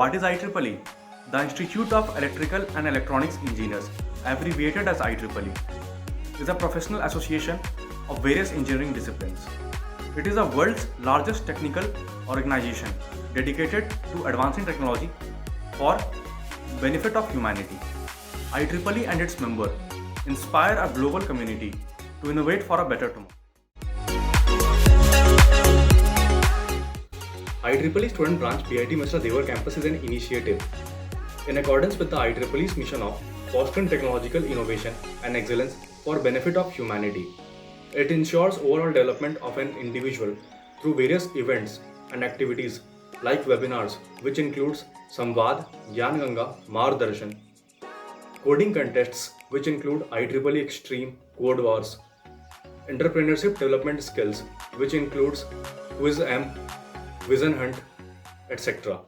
What is IEEE? The Institute of Electrical and Electronics Engineers, abbreviated as IEEE, is a professional association of various engineering disciplines. It is the world's largest technical organization dedicated to advancing technology for benefit of humanity. IEEE and its members inspire a global community to innovate for a better tomorrow. IEEE Student Branch PIT Mr. Devar Campus is an initiative in accordance with the IEEE's mission of fostering technological innovation and excellence for benefit of humanity. It ensures overall development of an individual through various events and activities like webinars, which includes Samvad, Gyan Ganga, Margdarshan, coding contests, which include IEEE Extreme, Code Wars, entrepreneurship development skills, which includes Quiz M, Vision Hunt, etc.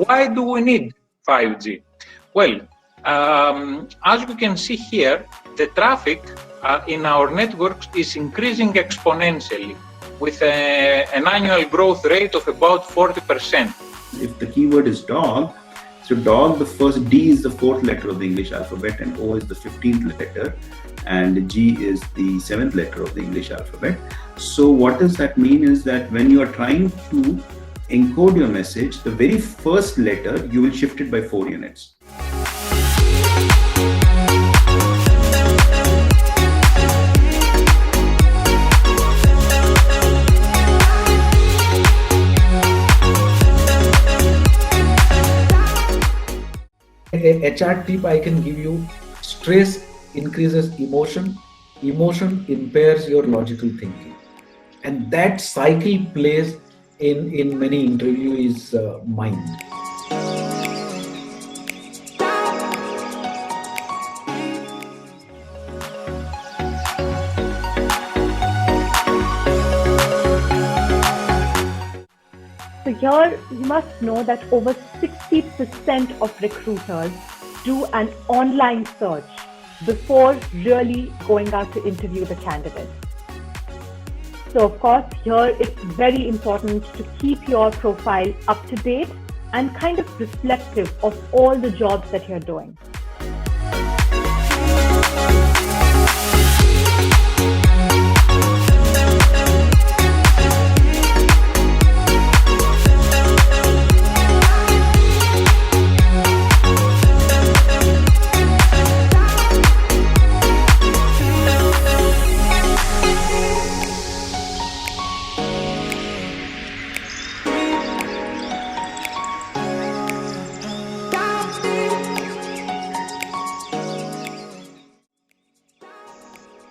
Why do we need 5G? Well, as we can see here, the traffic in our networks is increasing exponentially with an annual growth rate of about 40%. If the keyword is dog, so dog, the first D is the fourth letter of the English alphabet and O is the 15th letter and G is the 7th letter of the English alphabet. So what does that mean is that when you are trying to encode your message, the very first letter, you will shift it by 4 units. A HR tip I can give you: stress increases emotion, emotion impairs your logical thinking, and that cycle plays in many interviewees' mind. So here you must know that over 60% of recruiters do an online search before really going out to interview the candidate. So of course, here it's very important to keep your profile up to date and kind of reflective of all the jobs that you're doing.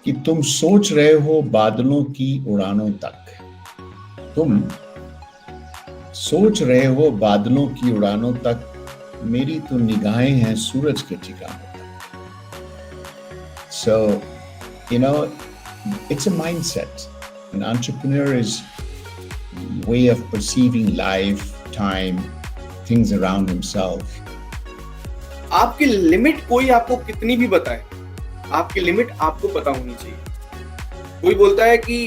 कि तुम सोच रहे हो बादलों की उड़ानों तक, तुम सोच रहे हो बादलों की उड़ानों तक, मेरी तो निगाहें हैं सूरज के ठिकानों तक. So, you know, it's a mindset. An entrepreneur is a way of perceiving life, time, things around himself. आपकी लिमिट कोई आपको कितनी भी बताए, आपकी लिमिट आपको पता होनी चाहिए. कोई बोलता है कि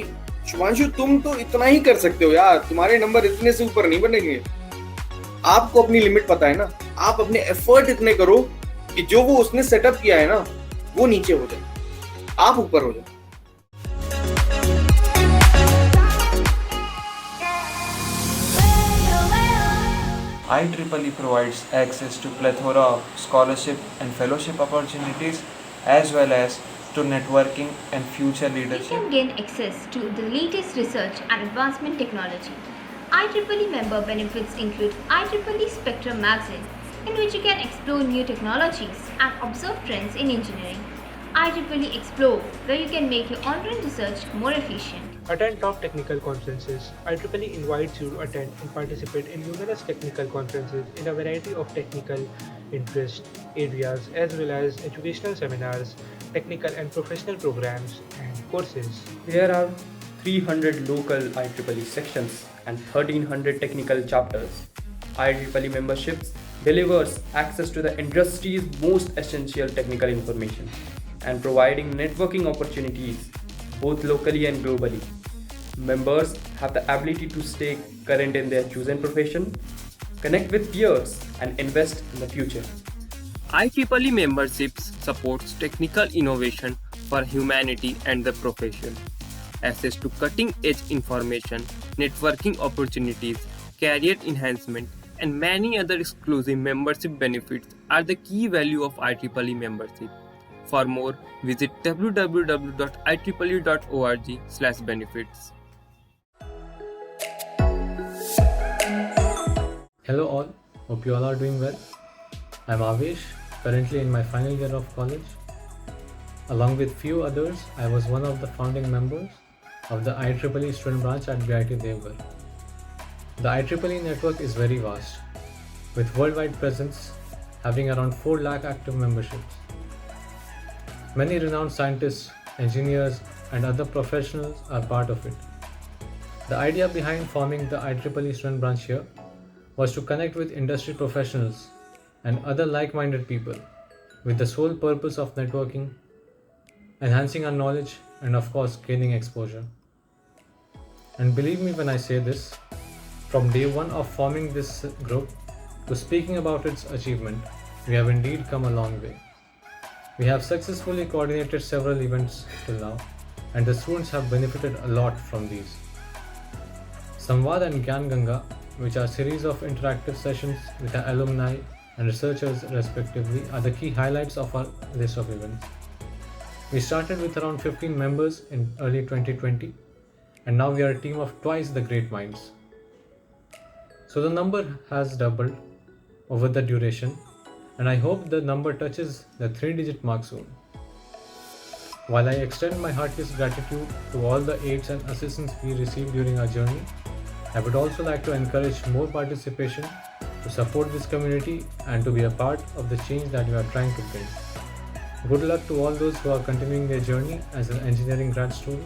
शुभांशु तुम तो इतना ही कर सकते हो यार, तुम्हारे नंबर इतने से ऊपर नहीं बनेंगे. आपको अपनी लिमिट पता है ना, आप अपने एफर्ट इतने करो कि जो वो उसने सेटअप किया है ना, वो नीचे हो जाए, आप ऊपर हो जाए. IEEE provides access to plethora of scholarship and fellowship opportunities as well as to networking and future You leadership. can gain access to the latest research and advancement technology. IEEE member benefits include IEEE Spectrum magazine, in which you can explore new technologies and observe trends in engineering. IEEE Explore, where you can make your online research more efficient. Attend top technical conferences. IEEE invites you to attend and participate in numerous technical conferences in a variety of technical interest areas as well as educational seminars, technical and professional programs and courses. There are 300 local IEEE sections and 1300 technical chapters. IEEE memberships delivers access to the industry's most essential technical information and providing networking opportunities both locally and globally. Members have the ability to stay current in their chosen profession, connect with peers, and invest in the future. IEEE memberships supports technical innovation for humanity and the profession. Access to cutting-edge information, networking opportunities, career enhancement, and many other exclusive membership benefits are the key value of IEEE membership. For more, visit www.ieee.org/benefits. Hello all, hope you all are doing well. I'm Avesh, currently in my final year of college. Along with few others, I was one of the founding members of the IEEE student branch at BIT Devgar. The IEEE network is very vast, with worldwide presence having around 4 lakh active memberships. Many renowned scientists, engineers, and other professionals are part of it. The idea behind forming the IEEE student branch here was to connect with industry professionals and other like-minded people with the sole purpose of networking, enhancing our knowledge, and of course gaining exposure. And believe me when I say this, from day one of forming this group to speaking about its achievement, we have indeed come a long way. We have successfully coordinated several events till now, and the students have benefited a lot from these. Samvad and Gyan Ganga, which are series of interactive sessions with our alumni and researchers respectively, are the key highlights of our list of events. We started with around 15 members in early 2020, and now we are a team of twice the great minds. So the number has doubled over the duration, and I hope the number touches the 3-digit mark soon. While I extend my heartiest gratitude to all the aids and assistance we received during our journey, I would also like to encourage more participation to support this community and to be a part of the change that we are trying to bring. Good luck to all those who are continuing their journey as an engineering grad student.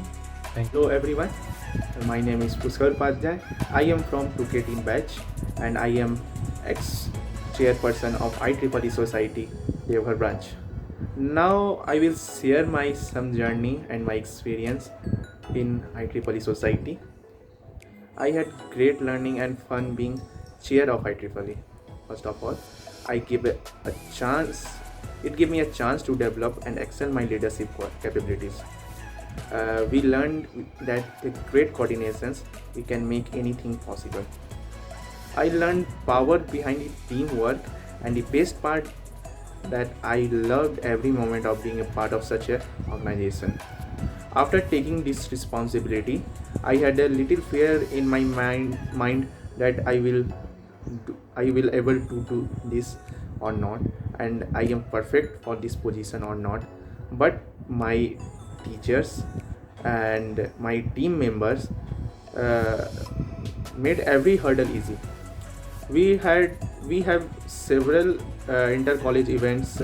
Thank you. Hello everyone, my name is Pushkar Upadhyay. I am from 2K team batch and I am ex-chairperson of IEEE Society, Devgar branch. Now I will share my some journey and my experience in IEEE Society. I had great learning and fun being chair of IEEE. First of all, it gave me a chance to develop and excel my leadership capabilities. We learned that with great coordinations, we can make anything possible. I learned power behind teamwork, and the best part that I loved every moment of being a part of such an organization. After taking this responsibility, I had a little fear in my mind that I will able to do this or not, and I am perfect for this position or not. But my teachers and my team members made every hurdle easy. We have several inter-college events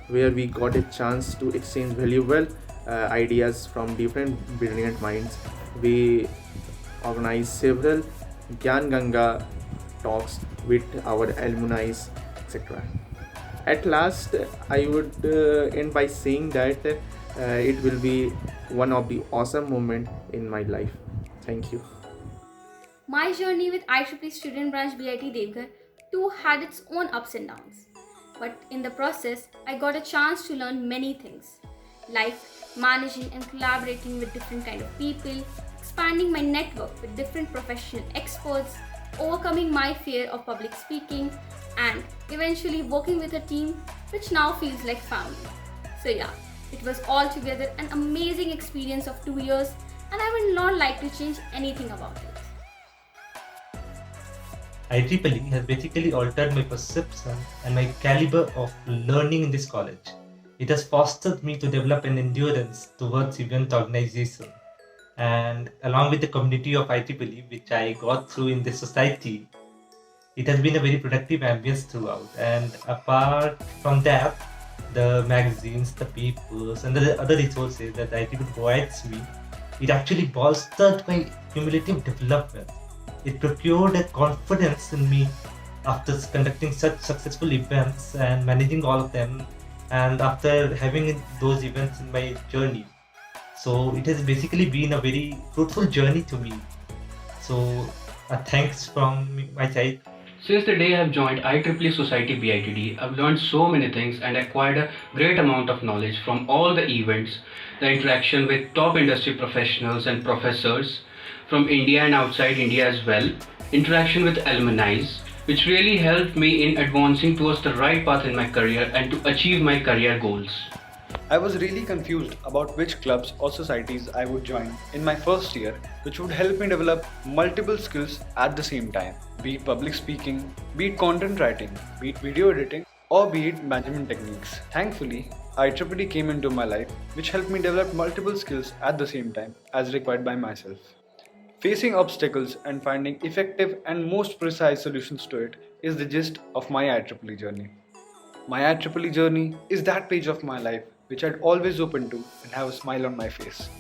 where we got a chance to exchange valuable ideas from different brilliant minds. We organized several Gyan Ganga talks with our alumni, etc. At last, I would end by saying that it will be one of the awesome moments in my life. Thank you. My journey with IEEE Student Branch BIT Devgar too had its own ups and downs. But in the process, I got a chance to learn many things, like managing and collaborating with different kind of people, expanding my network with different professional experts, overcoming my fear of public speaking, and eventually working with a team which now feels like family. So yeah, It was altogether an amazing experience of 2 years, and I would not like to change anything about it. IEEE has basically altered my perception and my caliber of learning in this college. It has fostered me to develop an endurance towards event organization. And along with the community of IEEE, which I got through in this society, it has been a very productive ambience throughout. And apart from that, the magazines, the papers, and the other resources that IEEE provides me, it actually bolstered my cumulative development. It procured a confidence in me after conducting such successful events and managing all of them, and after having those events in my journey. So it has basically been a very fruitful journey to me. So thanks from my side. Since the day I have joined IEEE Society BITD, I've learned so many things and acquired a great amount of knowledge from all the events, the interaction with top industry professionals and professors from India and outside India as well, interaction with alumni, which really helped me in advancing towards the right path in my career and to achieve my career goals. I was really confused about which clubs or societies I would join in my first year, which would help me develop multiple skills at the same time, be it public speaking, be it content writing, be it video editing, or be it management techniques. Thankfully, IEEE came into my life, which helped me develop multiple skills at the same time as required by myself. Facing obstacles and finding effective and most precise solutions to it is the gist of my IEEE journey. My IEEE journey is that page of my life which I'd always open to and have a smile on my face.